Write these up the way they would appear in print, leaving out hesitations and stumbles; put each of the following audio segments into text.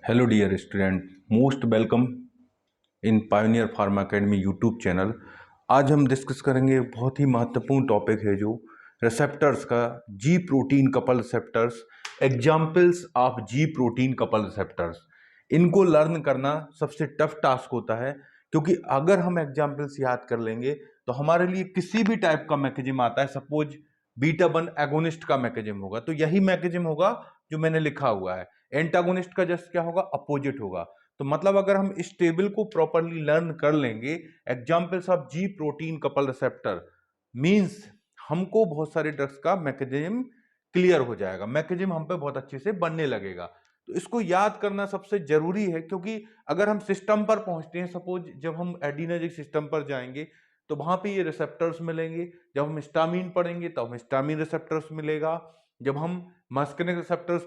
Hello dear student, most welcome in Pioneer Pharma Academy YouTube channel. आज हम discuss करेंगे बहुत ही महत्वपूर्ण टॉपिक है जो रिसेप्टर्स का, जी protein couple receptors, examples of G protein couple receptors. इनको लर्न करना सबसे टफ टास्क होता है, क्योंकि अगर हम एग्जाम्पल्स याद कर लेंगे तो हमारे लिए किसी भी टाइप का मैकेजिम आता है, सपोज बीटा वन एगोनिस्ट का मैकेजिम होगा तो यही मैकेजिम होगा जो मैंने लिखा हुआ है। एंटागोनिस्ट का जस्ट क्या होगा, अपोजिट होगा। तो मतलब अगर हम इस टेबल को प्रॉपरली लर्न कर लेंगे, examples of G protein couple receptor means हमको बहुत सारे ड्रग्स का मैकेनिज्म क्लियर हो जाएगा, मैकेनिज्म हम पे बहुत अच्छे से बनने लगेगा। तो इसको याद करना सबसे जरूरी है, क्योंकि अगर हम सिस्टम पर पहुंचते हैं, सपोज जब हम एडिनर्जिक सिस्टम पर जाएंगे तो वहां पे ये रिसेप्टर्स मिलेंगे। जब हम हिस्टामीन पढ़ेंगे तो हम हिस्टामीन रिसेप्टर्स मिलेगा। जब हम मस्कुलिन रिसेप्टर्स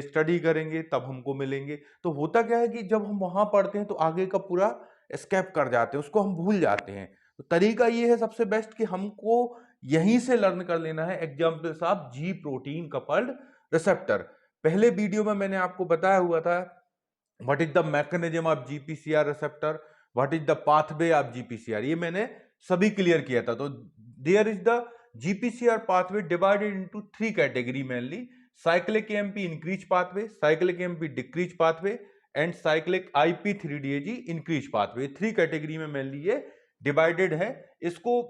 स्टडी करेंगे तब हमको मिलेंगे। तो होता क्या है कि जब हम वहां पढ़ते हैं तो आगे का पूरा स्केप कर जाते हैं, उसको हम भूल जाते हैं। तो तरीका ये है सबसे बेस्ट कि हमको यहीं से लर्न कर लेना है examples of G protein coupled receptor. पहले वीडियो में मैंने आपको बताया हुआ था what is the mechanism of GPCR receptor, what is the pathway of GPCR, ये मैंने सभी क्लियर किया था। तो there is the GPCR pathway divided into three category mainly: cyclic AMP increase pathway, cyclic AMP decrease pathway and cyclic IP3DAG increase pathway। Three category में mainly ये divided है। इसको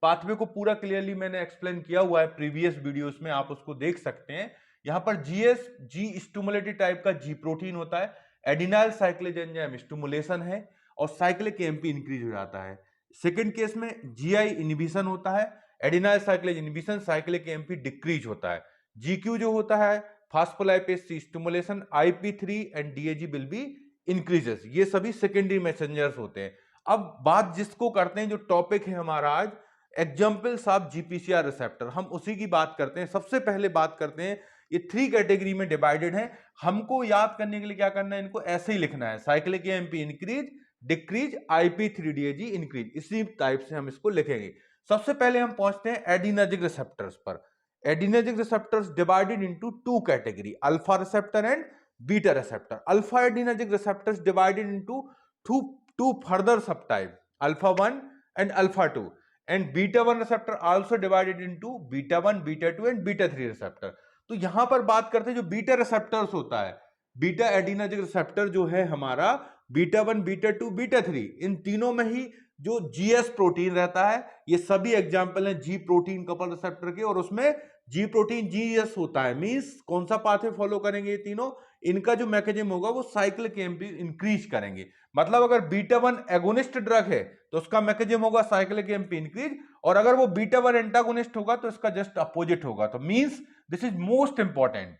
पाथवे को पूरा क्लियरली मैंने एक्सप्लेन किया हुआ है प्रीवियस वीडियोस में, आप उसको देख सकते हैं। यहां पर जीएस जी स्टिमुलेटेड टाइप का जी प्रोटीन होता है, एडिनाइल साइक्लेज एंजाइम स्टिमुलेशन है और साइक्लिक एमपी इंक्रीज हो जाता है। सेकेंड केस में जीआई इनहिबिशन होता है, adenylyl cyclase inhibition, cyclic AMP decrease होता है। जीक्यू जो होता है phospholipase C stimulation, IP3 and DAG will be increases. ये सभी सेकेंडरी मैसेंजर्स होते हैं। अब बात जिसको करते हैं, जो टॉपिक है हमारा आज, एग्जाम्पल्स ऑफ जीपीसीआर रिसेप्टर, हम उसी की बात करते हैं। सबसे पहले बात करते हैं, ये थ्री कैटेगरी में डिवाइडेड है। हमको याद करने के लिए क्या करना है, इनको ऐसे ही लिखना है, cyclic AMP increase, decrease, IP3DAG increase, इसी टाइप से हम इसको लिखेंगे। सबसे पहले हम पहुंचते हैं एडिनर्जिक रिसेप्टर्स पर। Adrenergic receptors divided into two category, alpha receptor and beta receptor. Alpha adrenergic receptors divided into two further sub type, alpha 1 and alpha 2, and beta 1 receptor also divided into beta 1, beta 2 and beta 3 receptor. तो यहां पर बात करते हैं जो beta receptors होता है, beta adrenergic receptor जो है हमारा, बीटा 1, बीटा 2, बीटा 3, इन तीनों में ही जो जीएस प्रोटीन रहता है, ये सभी एग्जांपल हैं जी प्रोटीन कपल रिसेप्टर के, और उसमें जी प्रोटीन जीएस होता है। मींस कौन सा पाथवे फॉलो करेंगे ये तीनों, इनका जो मैकेनिज्म होगा वो साइक्लिक एमपी इंक्रीज करेंगे। मतलब अगर बीटा 1 एगोनिस्ट ड्रग है तो उसका मैकेनिज्म होगा साइक्लिक एमपी इंक्रीज, और अगर वो बीटा 1 एंटागोनिस्ट होगा तो इसका जस्ट अपोजिट होगा। तो means this is most important.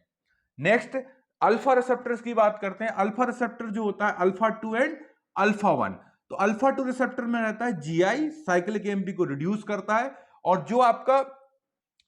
Next alpha receptors की बात करते हैं। अल्फा रिसेप्टर जो होता है अल्फा 2 एंड अल्फा 1, तो अल्फा 2 रिसेप्टर में रहता है जीआई, साइक्लिक एमपी को रिड्यूस करता है, और जो आपका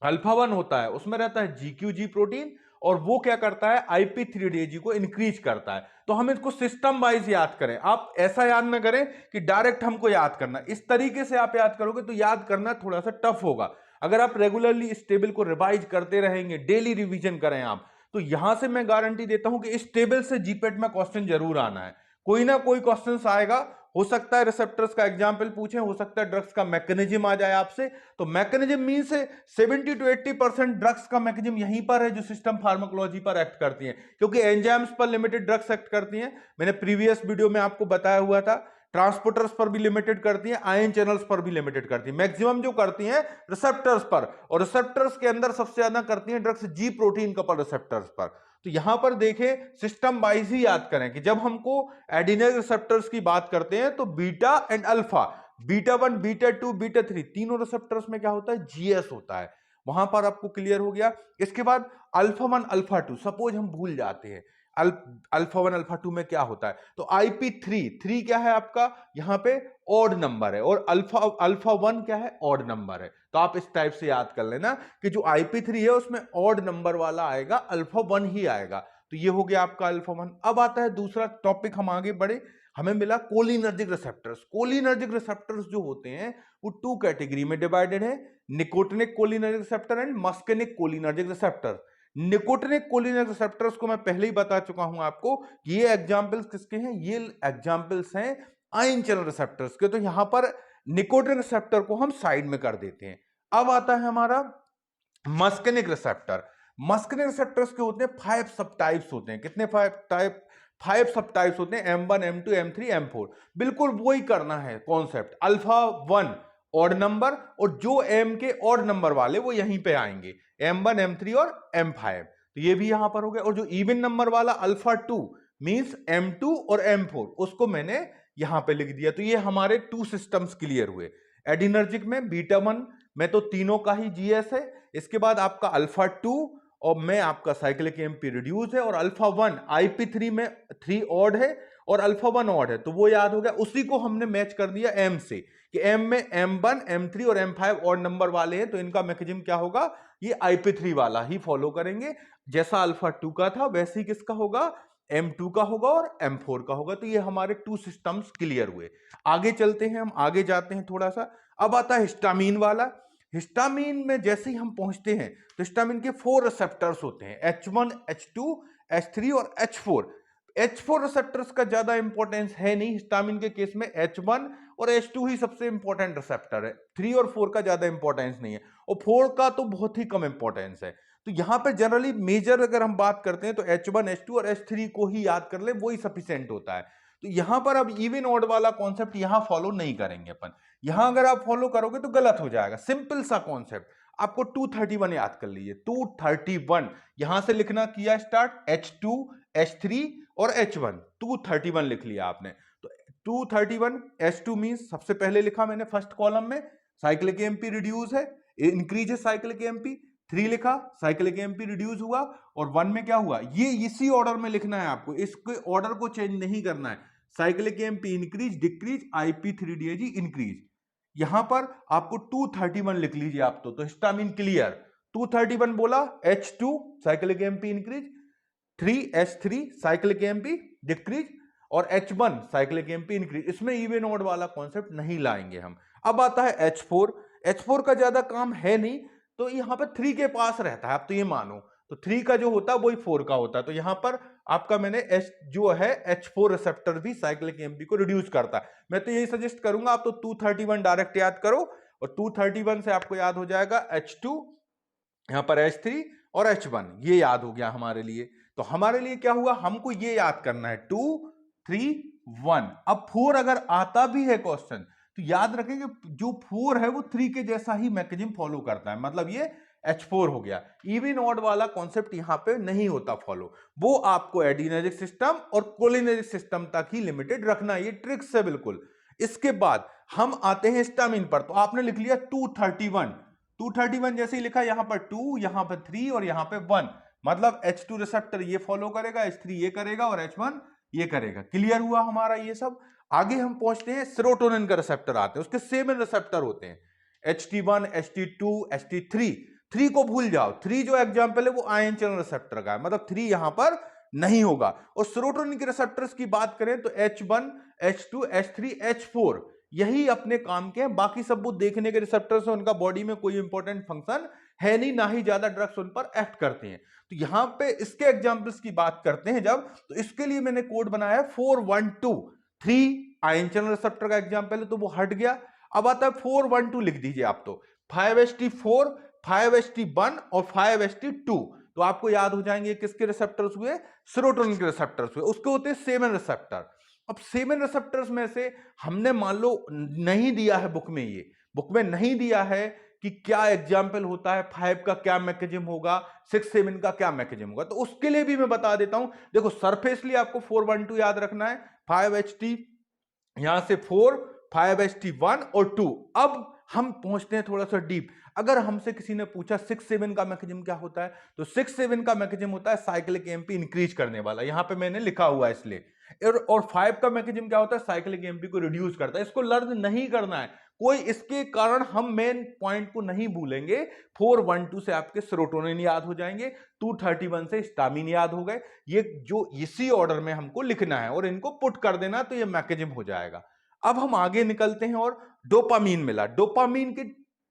अल्फा 1 होता है उसमें रहता है जीक्यू जी प्रोटीन, और वो क्या करता है, IP3DAG को इंक्रीज करता है। तो हम इसको सिस्टम वाइज याद करें, आप ऐसा याद ना करें कि डायरेक्ट हमको याद करना, इस तरीके से आप याद करोगे तो याद करना थोड़ा सा टफ होगा। अगर आप रेगुलरली इस टेबल को रिवाइज करते रहेंगे, डेली रिवीजन करें आप, तो यहां से मैं गारंटी देता हूं कि इस टेबल से जीपेट में क्वेश्चन जरूर आना है, कोई ना कोई क्वेश्चन आएगा। हो सकता है रिसेप्टर्स का एग्जाम्पल पूछे, हो सकता है ड्रग्स का मैकेनिज्म आ जाए आपसे। तो मैकेनिज्म मीन से 70 to 80% ड्रग्स का मैकेनिज्म यहीं पर है जो सिस्टम फार्माकोलॉजी पर एक्ट करती है, क्योंकि एंजाइम्स पर लिमिटेड ड्रग्स एक्ट करती हैं। मैंने प्रीवियस वीडियो में आपको बताया हुआ था, ट्रांसपोर्टर्स पर भी लिमिटेड करती हैं, आयन चैनल्स पर भी लिमिटेड करती हैं, मैक्सिमम जो करती हैं रिसेप्टर्स पर, और रिसेप्टर्स के अंदर सबसे ज्यादा करती हैं ड्रग्स जी प्रोटीन कपल रिसेप्टर्स पर। तो यहां पर देखें, सिस्टम वाइज ही याद करें कि जब हमको एडिनर्जिक रिसेप्टर्स की बात करते हैं तो beta and alpha, beta 1, beta 2, beta 3, तीनों रिसेप्टर्स में क्या होता है, जीएस होता है। वहां पर आपको क्लियर हो गया। इसके बाद अल्फा 1, अल्फा 2, सपोज हम भूल जाते हैं अल्फा 1, अल्फा 2 में क्या होता है, तो IP3 क्या है आपका, यहां पे ऑड नंबर है, और अल्फा 1 क्या है, ऑड नंबर है। तो आप इस टाइप से याद कर लेना कि जो IP3 है उसमें ऑड नंबर वाला आएगा, अल्फा 1 ही आएगा। तो ये हो गया आपका अल्फा 1। अब आता है दूसरा टॉपिक, हम आगे बढ़े, हमें मिला कोलिनर्जिक रिसेप्टर्स। कोलिनर्जिक रिसेप्टर्स जो होते हैं वो टू कैटेगरी में डिवाइडेड है, nicotinic cholinergic receptor and muscarinic cholinergic receptor. Nicotinic cholinergic receptors को मैं पहले ही बता चुका हूं आपको कि ये एग्जाम्पल्स किसके हैं, ये एग्जाम्पल्स हैं आयन चैनल रिसेप्टर्स के। तो यहां पर निकोटिनिक रिसेप्टर को हम साइड में कर देते हैं। अब आता है हमारा मस्केनिक रिसेप्टर। मस्केनिक रिसेप्टर्स के होते हैं 5 सब टाइप्स होते हैं। कितने 5 सब टाइप्स होते हैं, M1 M2 M3 M4। बिल्कुल वही करना है कॉन्सेप्ट, अल्फा 1 ऑड नंबर और जो M के ऑड नंबर वाले वो यहीं पे आएंगे, M1 M3 और M5। तो ये भी यहां पर हो गया। और जो इवन नंबर वाला अल्फा 2 मींस M2 और M4 उसको मैंने यहां पे लिख दिया। तो ये हमारे 2 सिस्टम्स क्लियर हुए। एडिनर्जिक में बीटा 1 में तो तीनों का ही GS है, इसके बाद आपका अल्फा 2 और में आपका साइक्लिक एमपी रिड्यूस है, और अल्फा 1 IP3 में 3 ऑड है और अल्फा 1 ऑड है। तो वो याद हो गया, उसी को हमने मैच कर दिया M से कि M में M1 M3 और M5 ऑड नंबर वाले हैं, तो इनका मैकेनिज्म क्या होगा, ये IP3 वाला ही फॉलो करेंगे। जैसा अल्फा 2 का था वैसे ही किसका होगा, M2 का होगा और M4 का होगा। तो ये हमारे 2 सिस्टम्स क्लियर हुए। आगे चलते हैं, हम आगे जाते हैं थोड़ा सा। अब आता है हिस्टामीन वाला। हिस्टामीन में जैसे ही हम पहुंचते हैं तो हिस्टामीन के 4 रिसेप्टर्स होते हैं, H1 H2 H3 और H4। H4 रिसेप्टर्स का ज्यादा इंपॉर्टेंस है नहीं हिस्टामीन के केस में, H1 और H2 ही सबसे इंपॉर्टेंट रिसेप्टर है, 3 और 4 का ज्यादा इंपॉर्टेंस नहीं है, और 4 का तो बहुत ही कम इंपॉर्टेंस है। तो यहां पे जनरली मेजर अगर हम बात करते हैं तो H1 H2 और H3 को ही याद कर ले, वही सफिशिएंट होता है। तो यहां पर अब इवन ऑड वाला कॉन्सेप्ट यहां फॉलो नहीं करेंगे अपन। यहां अगर आप फॉलो करोगे तो गलत हो जाएगा। सिंपल सा कॉन्सेप्ट, आपको 231 याद कर लीजिए। 231 यहां से लिखना किया स्टार्ट, H2 H3 और H1, 231 लिख लिया आपने। तो 231 H2 मींस सबसे पहले लिखा मैंने फर्स्ट कॉलम में साइक्लिक एमपी रिड्यूस है, इंक्रीज है साइक्लिक एमपी। 3 लिखा, साइक्लिक एमपी रिड्यूस हुआ, और 1 में क्या हुआ, ये इसी ऑर्डर में लिखना है आपको, इसके ऑर्डर को चेंज नहीं करना है। Cyclic AMP increase decrease IP3DAG increase. यहां पर आपको 231 लिख लीजिए आप तो हिस्टामीन क्लियर। 231 बोला, H2 cyclic AMP increase, 3H3 cyclic AMP decrease, और H1 साइक्लिक एमपी इंक्रीज। इसमें इवन ऑड वाला कॉन्सेप्ट नहीं लाएंगे हम। अब आता है H4। H4 का ज्यादा काम है नहीं, तो यहां पर 3 के पास रहता है, आप तो ये मानो। तो 3 का जो होता है वही 4 का होता है। तो यहां पर आपका मैंने जो है H4 रिसेप्टर भी साइक्लिक एमपी को रिड्यूस करता है। मैं तो यही सजेस्ट करूंगा, आप तो 231 डायरेक्ट याद करो, और 231 से आपको याद हो जाएगा H2, यहां पर H3 और H1, ये याद हो गया हमारे लिए। तो हमारे लिए क्या हुआ, हमको ये याद करना है 2 3 1। अब 4 अगर आता भी है क्वेश्चन तो याद रखें कि जो 4 है वो 3 के जैसा ही मैकेनिज्म फॉलो करता है, मतलब ये H4 हो गया। इवन ऑड वाला कॉन्सेप्ट यहां पे नहीं होता फॉलो, वो आपको एडिनर्जिक सिस्टम और कोलिनर्जिक सिस्टम तक ही लिमिटेड रखना है, ये ट्रिक्स है बिल्कुल। इसके बाद हम आते हैं हिस्टामिन पर। तो आपने लिख लिया 231, 231 जैसे ही लिखा, यहां पर 2, यहां पर 3 और यहां पर 1, मतलब H2 रिसेप्टर ये फॉलो करेगा, H3 ये करेगा और H1 ये करेगा। क्लियर हुआ हमारा ये सब। आगे हम पहुंचते हैं सेरोटोनिन का रिसेप्टर आते हैं, उसके सेम रिसेप्टर होते हैं, HT1 HT2 HT3। 3 को भूल जाओ, 3 जो एग्जांपल है वो आयन चैनल रिसेप्टर का है, मतलब 3 यहां पर नहीं होगा। और सेरोटोनिन के रिसेप्टर्स की बात करें तो H1 H2 H3 H4 यही अपने काम के हैं। बाकी सब वो देखने के रिसेप्टर्स हैं, उनका बॉडी में कोई इंपॉर्टेंट फंक्शन है नहीं, ना ही ज्यादा ड्रग्स उन पर एक्ट करते हैं। तो यहां पे इसके एग्जांपल्स की बात करते हैं जब, तो इसके लिए मैंने कोड बनाया है 412। 3 आयन चैनल रिसेप्टर का एग्जांपल है तो वो हट गया। अब आता है 412 लिख दीजिए आप तो, 5HT4 5HT1 और 5HT2। तो आपको याद हो जाएंगे किसके रिसेप्टर्स हुए, सेरोटोनिन के रिसेप्टर्स हुए। उसके होते हैं सेवन रिसेप्टर। अब सेवन रिसेप्टर्स में से हमने मान लो नहीं दिया है बुक में, ये बुक में नहीं दिया है कि क्या एग्जाम्पल होता है, 5 का क्या मैकेनिज्म होगा, 6 7 का क्या मैकेनिज्म होगा। तो उसके लिए भी मैं बता देता हूं। देखो सरफेसली आपको 412 याद रखना है, 5HT यहां से 4 5HT1 और 2। अब हम पहुंचते हैं थोड़ा सा डीप। अगर हमसे किसी ने पूछा 6 7 का मैकेनिज्म क्या होता है, तो 6 7 का मैकेनिज्म होता है साइक्लिक एमपी इंक्रीज करने वाला, यहां पे मैंने लिखा हुआ है इसलिए। और 5 का मैकेनिज्म क्या होता है, साइक्लिक एमपी को रिड्यूस करता है। इसको लर्न नहीं करना है कोई, इसके कारण हम मेन पॉइंट को नहीं भूलेंगे। 412 से आपके सेरोटोनिन याद हो जाएंगे, 231 से हिस्टामिन याद हो गए। ये जो इसी ऑर्डर में हमको लिखना है और इनको पुट कर देना, तो ये मैकेनिज्म हो जाएगा। अब हम आगे निकलते हैं और डोपामीन मिला। डोपामीन के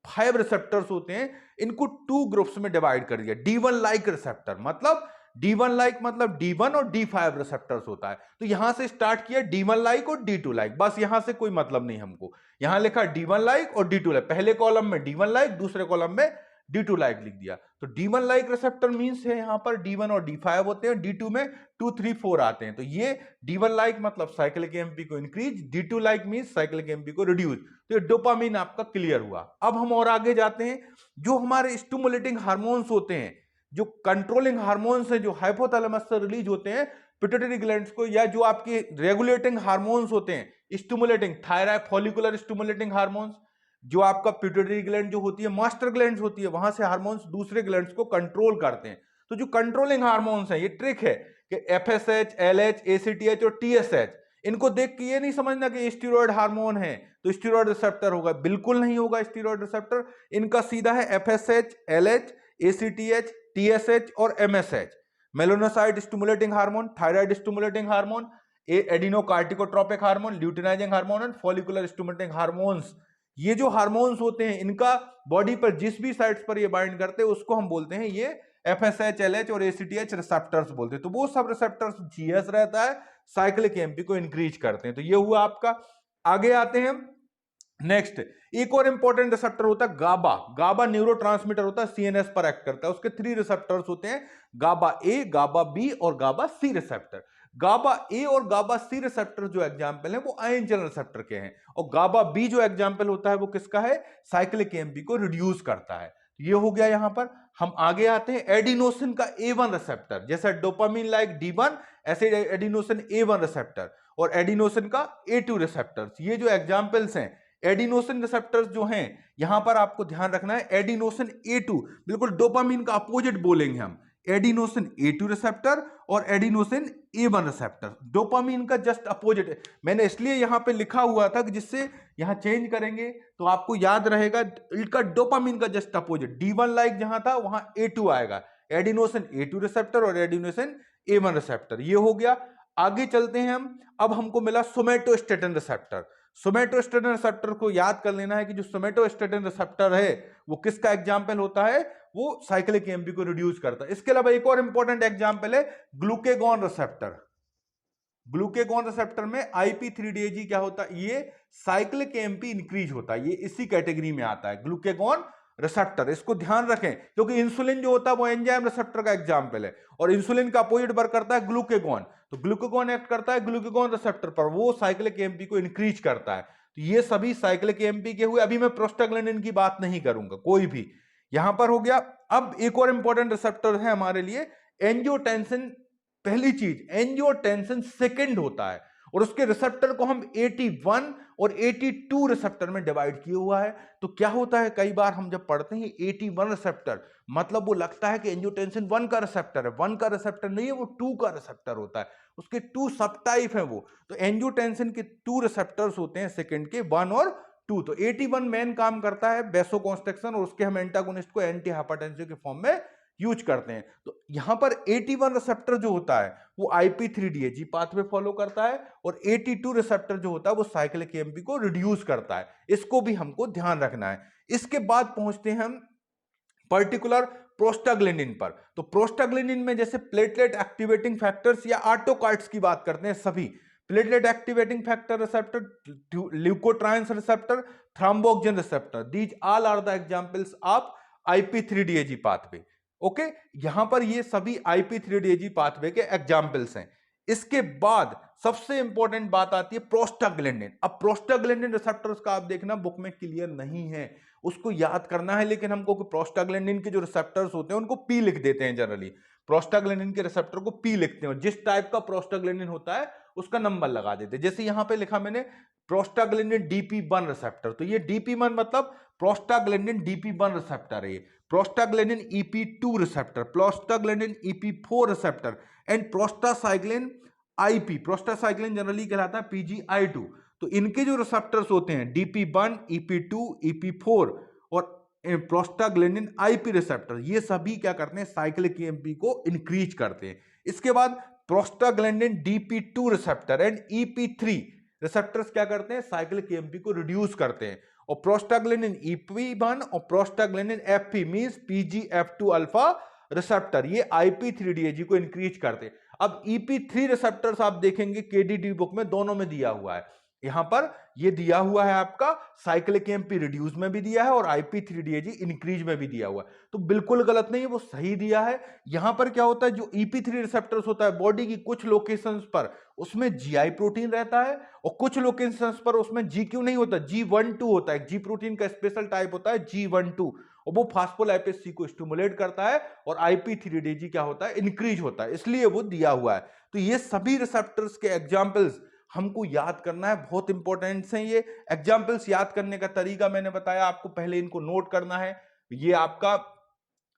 5 रिसेप्टर्स होते हैं, इनको 2 ग्रुप्स में डिवाइड कर दिया। D1 लाइक रिसेप्टर मतलब D1 लाइक मतलब D1 और D5 रिसेप्टर्स होता है। तो यहां से स्टार्ट किया D1 लाइक और D2 लाइक, बस यहां से कोई मतलब नहीं हमको। यहां लिखा D1 लाइक और D2 लाइक, पहले कॉलम में D1 लाइक, दूसरे कॉलम में D2 लाइक लिख दिया। तो D1 लाइक रिसेप्टर मींस है यहां पर D1 और D5 होते हैं, D2 में 2, 3, 4 आते हैं। तो ये D1 लाइक मतलब साइक्लिक एमपी को increase, D2 like means cyclic MP को रिड्यूस। तो ये डोपामिन आपका क्लियर हुआ। अब हम और आगे जाते हैं। जो हमारे स्टिमुलेटिंग हार्मोन्स होते हैं, जो कंट्रोलिंग हार्मोन्स हैं, जो हाइपोथैलेमस से रिलीज होते हैं पिट्यूटरी ग्लैंड्स को, या जो आपके रेगुलेटिंग हार्मोन्स होते हैं stimulating, thyroid follicular stimulating hormones, जो आपका पिट्यूटरी ग्लैंड जो होती है मास्टर ग्लैंड्स होती है, वहां से हार्मोन्स दूसरे ग्लैंड्स को कंट्रोल करते हैं। तो जो कंट्रोलिंग हार्मोन्स हैं, ये ट्रिक है कि एफएसएच, एलएच, एसीटीएच और टीएसएच, इनको देख के ये नहीं समझना कि स्टेरॉयड हार्मोन है तो स्टेरॉयड रिसेप्टर होगा, बिल्कुल नहीं होगा स्टेरॉयड रिसेप्टर। इनका सीधा है एफएसएच, एलएच, एसीटीएच, टीएसएच और MSH. Melanocyte stimulating hormone, thyroid stimulating hormone, adrenocorticotropic hormone, luteinizing hormone and follicular stimulating hormones. ये जो हार्मोन्स होते हैं, इनका बॉडी पर जिस भी साइट्स पर ये बाइंड करते हैं उसको हम बोलते हैं ये एफएसएच, एलएच और एसीटीएच रिसेप्टर्स बोलते हैं। तो वो सब रिसेप्टर्स जीएस रहता है, साइक्लिक एमपी को इंक्रीज करते हैं। तो ये हुआ आपका। आगे आते हैं नेक्स्ट, एक और इंपॉर्टेंट रिसेप्टर होता है गाबा। गाबा न्यूरोट्रांसमीटर होता है, सीएनएस पर एक्ट करता है। उसके 3 रिसेप्टर्स होते हैं, गाबा ए, गाबा बी और गाबा सी रिसेप्टर। गाबा ए और गाबा सी रिसेप्टर जो एग्जाम्पल है वो आयन चैनल रिसेप्टर के हैं, और गाबा बी जो एग्जाम्पल होता है वो किसका है, साइक्लिक एमपी को रिड्यूस करता है। ये हो गया यहां पर। हम आगे आते हैं एडिनोसिन का A1 रिसेप्टर, जैसे डोपामिन लाइक D1 ऐसे एडिनोसिन A1 रिसेप्टर और एडिनोसिन का A2 रिसेप्टर्स। ये जो एग्जाम्पल्स हैं एडिनोसिन रिसेप्टर्स जो हैं, यहां पर आपको ध्यान रखना है एडिनोसिन A2 बिल्कुल डोपामिन का अपोजिट बोलेंगे हम, एडिनोसिन A2 रिसेप्टर और एडिनोसिन A1 रिसेप्टर, डोपामिन का जस्ट अपोजिट है। मैंने इसलिए यहां पे लिखा हुआ था कि जिससे यहां चेंज करेंगे तो आपको याद रहेगा, इनका डोपामिन का जस्ट अपोजिट D1 लाइक जहां था वहां A2 आएगा, एडिनोसिन A2 रिसेप्टर और एडिनोसिन A1 रिसेप्टर। ये हो गया। आगे चलते हैं हम। अब हमको मिला सोमेटोस्टेटिन रिसेप्टर। सोमेटोस्टेटिन रिसेप्टर को याद कर लेना है कि जो सोमेटोस्टेटिन रिसेप्टर है वो किसका एग्जाम्पल होता है, वो साइक्लिक एमपी को रिड्यूस करता है। इसके अलावा एक और इंपॉर्टेंट एग्जाम्पल है ग्लूकेगॉन रिसेप्टर। ग्लूकेगॉन रिसेप्टर में IP3DAG क्या होता है, ये साइक्लिक एमपी इंक्रीज होता है, ये इसी कैटेगरी में आता है ग्लूकेगॉन रिसेप्टर। इसको ध्यान रखें क्योंकि इंसुलिन जो होता है वो एंजाइम रिसेप्टर का एग्जाम्पल है, और इंसुलिन का अपोजिट वर्क करता है ग्लूकेगॉन। तो ग्लूकेगॉन एक्ट करता है ग्लूकेगॉन रिसेप्टर पर, वो साइक्लिक एमपी को इंक्रीज करता है। तो ये सभी साइक्लिक एमपी के हुए। अभी मैं प्रोस्टाग्लैंडिन की बात नहीं करूंगा कोई भी, यहां पर हो गया। अब एक और इंपॉर्टेंट रिसेप्टर है हमारे लिए एंजियोटेंसिन। पहली चीज एंजियोटेंसिन सेकंड होता है, और उसके रिसेप्टर को हम 81 और 82 रिसेप्टर में डिवाइड किया हुआ है। तो क्या होता है, कई बार हम जब पढ़ते हैं 81 रिसेप्टर, मतलब वो लगता है कि एंजियोटेंसिन 1 का रिसेप्टर है, 1 का रिसेप्टर नहीं है, वो 2 का रिसेप्टर होता है, उसके 2 सब टाइप है वो। तो एंजियोटेंसिन के 2 रिसेप्टर्स होते हैं सेकंड के, 1 और 2। तो 81 मेन काम करता है वैसोकंस्ट्रिक्शन, और उसके हम एंटागोनिस्ट को एंटी हाइपरटेंसिव के फॉर्म में यूज करते हैं। तो यहां पर 81 रिसेप्टर जो होता है वो IP3DAG पाथवे फॉलो करता है, और 82 रिसेप्टर जो होता है वो साइक्लिक एमपी को रिड्यूस करता है। इसको भी हमको ध्यान रखना है। इसके बाद पहुंचते हैं हम पर्टिकुलर प्रोस्टाग्लैंडिन पर। तो प्रोस्टाग्लैंडिन में जैसे प्लेटलेट एक्टिवेटिंग फैक्टर्स या ऑटोकाइट्स की बात करते हैं सभी, platelet activating factor receptor, leukotrienes receptor, thromboxane receptor, these all are the examples of IP3DAG pathway. Okay, यहां पर ये सभी IP3DAG पाथवे के एग्जांपल्स हैं। इसके बाद सबसे इंपॉर्टेंट बात आती है प्रोस्टाग्लैंडिन। अब प्रोस्टाग्लैंडिन रिसेप्टर्स का आप देखना बुक में क्लियर नहीं है, उसको याद करना है, लेकिन हमको प्रोस्टाग्लैंडिन के जो रिसेप्टर्स होते हैं उनको P लिख देते हैं जनरली। प्रोस्टाग्लैंडिन के रिसेप्टर को P लिखते हैं, जिस टाइप का प्रोस्टाग्लैंडिन होता है उसका नंबर लगा देते हैं। जैसे यहां पे लिखा मैंने प्रोस्टाग्लैंडिन DP1 रिसेप्टर, तो ये DP1 मतलब प्रोस्टाग्लैंडिन DP1 रिसेप्टर है। Prostaglandin EP2 receptor, prostaglandin EP4 receptor and prostacyclin IP, prostacyclin generally कहलाता है PGI2। तो इनके जो रिसेप्टर्स होते हैं DP1, EP2, EP4 और प्रोस्टाग्लैंडिन IP रिसेप्टर, ये सभी क्या करते हैं, साइक्लिक एमपी को इंक्रीज करते हैं। इसके बाद prostaglandin DP2 receptor and EP3 receptors क्या करते हैं, साइक्लिक एमपी को रिड्यूस करते हैं। और प्रोस्टाग्लैंडिन EP1 और prostaglandin FP means PGF2 alpha receptor, ये IP3DAG को इंक्रीज करते हैं। अब EP3 रिसेप्टर्स आप देखेंगे KDD बुक में दोनों में दिया हुआ है, यहां पर ये दिया हुआ है आपका साइक्लिक MP रिड्यूस में भी दिया है और IP3DAG इंक्रीज में भी दिया हुआ है, तो बिल्कुल गलत नहीं है, वो सही दिया है। यहां पर क्या होता है, जो EP3 रिसेप्टर्स होता है बॉडी की कुछ लोकेशंस पर उसमें GI प्रोटीन रहता है और कुछ लोकेशंस पर उसमें GQ नहीं होता, G12 होता है। G प्रोटीन का स्पेशल टाइप होता है G12 और वो फास्फोलाइपेज C को स्टिमुलेट करता है और IP3DAG क्या होता है, इंक्रीज होता है, इसलिए वो दिया हुआ है। तो ये सभी रिसेप्टर्स के एग्जाम्पल्स हमको याद करना है, बहुत इंपॉर्टेंट है ये एग्जाम्पल्स। याद करने का तरीका मैंने बताया आपको, पहले इनको नोट करना है। ये आपका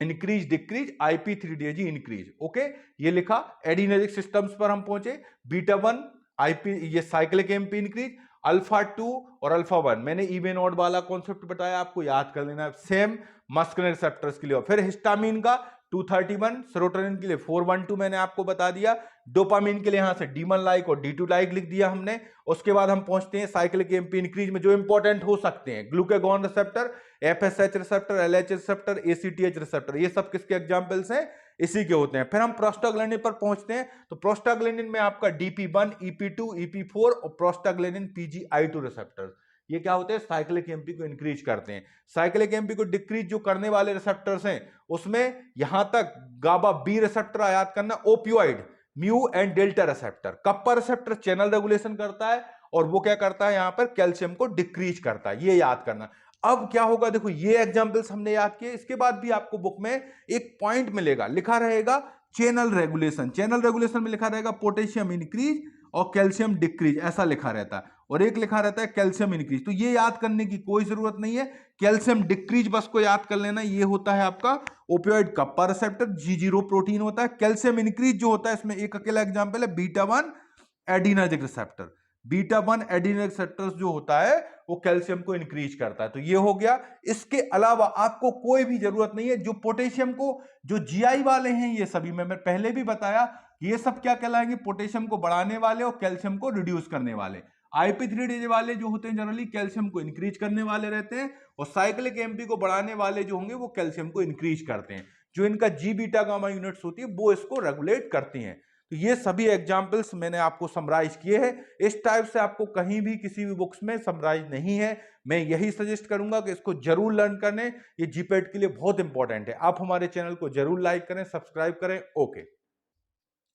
increase decrease IP3DAG increase, okay, ये लिखा। एडिनर्जिक सिस्टम्स पर हम पहुंचे, बीटा 1 IP ये साइक्लिक MP इंक्रीज, अल्फा 2 और अल्फा 1 मैंने इवन ऑड वाला कॉन्सेप्ट बताया, आपको याद कर लेना है, सेम मस्कुलर रिसेप्टर्स के लिए। फिर हिस्टामिन का 231, सेरोटोनिन के लिए 412 मैंने आपको बता दिया, डोपामिन के लिए यहां से D1 लाइक और D2 लाइक लिख दिया हमने। उसके बाद हम पहुंचते हैं साइक्लिक MP इंक्रीज में जो इंपॉर्टेंट हो सकते हैं, glucagon receptor, FSH receptor, LH receptor, ACTH receptor, ये सब किसके एग्जांपल्स हैं, इसी के होते हैं। फिर हम प्रोस्टाग्लैंडिन पर पहुंचते हैं, तो प्रोस्टाग्लैंडिन में आपका DP1, EP2, EP4 और प्रोस्टाग्लैंडिन PGI2 रिसेप्टर, ये क्या होते हैं, साइक्लिक MP को इंक्रीज करते हैं। साइक्लिक MP को डिक्रीज जो करने वाले रिसेप्टर्स हैं उसमें यहां तक गाबा B रिसेप्टर याद करना, opioid, mu and delta receptor, kappa receptor channel regulation करता है और वो क्या करता है, यहां पर कैल्शियम को डिक्रीज करता है, ये याद करना। अब क्या होगा, देखो ये एग्जांपल्स हमने याद किए, इसके बाद भी आपको बुक में एक पॉइंट मिलेगा, लिखा रहेगा चैनल रेगुलेशन। चैनल रेगुलेशन में लिखा रहेगा पोटेशियम इंक्रीज और कैल्शियम डिक्रीज, ऐसा लिखा रहता है, और एक लिखा रहता है कैल्शियम इंक्रीज। तो ये याद करने की कोई जरूरत नहीं है, कैल्शियम डिक्रीज बस को याद कर लेना, ये होता है आपका opioid kappa receptor, G0 protein होता है। कैल्शियम इंक्रीज जो होता है इसमें एक अकेला एग्जांपल है beta 1 adrenergic receptor, beta 1 adrenergic receptors जो होता है वो कैल्शियम को इंक्रीज करता है, तो ये हो गया। इसके अलावा आपको कोई भी जरूरत नहीं है, जो पोटेशियम को, जो GI वाले हैं ये सभी मैं पहले भी बताया, ये सब क्या कहलाएंगे, पोटेशियम को बढ़ाने वाले और कैल्शियम को रिड्यूस करने वाले। IP3DAG वाले जो होते हैं जनरली कैल्शियम को इंक्रीज करने वाले रहते हैं और साइक्लिक MP को बढ़ाने वाले जो होंगे वो कैल्शियम को इंक्रीज करते हैं। जो इनका G बीटा गामा यूनिट्स होती है वो इसको रेगुलेट करती हैं। तो ये सभी एग्जाम्पल्स मैंने आपको समराइज किए हैं, इस टाइप से आपको कहीं भी किसी भी बुक्स में समराइज नहीं है। मैं यही सजेस्ट करूंगा कि इसको जरूर लर्न करें, ये GPAT के लिए बहुत इंपॉर्टेंट है। आप हमारे चैनल को जरूर लाइक करें, सब्सक्राइब करें। ओके।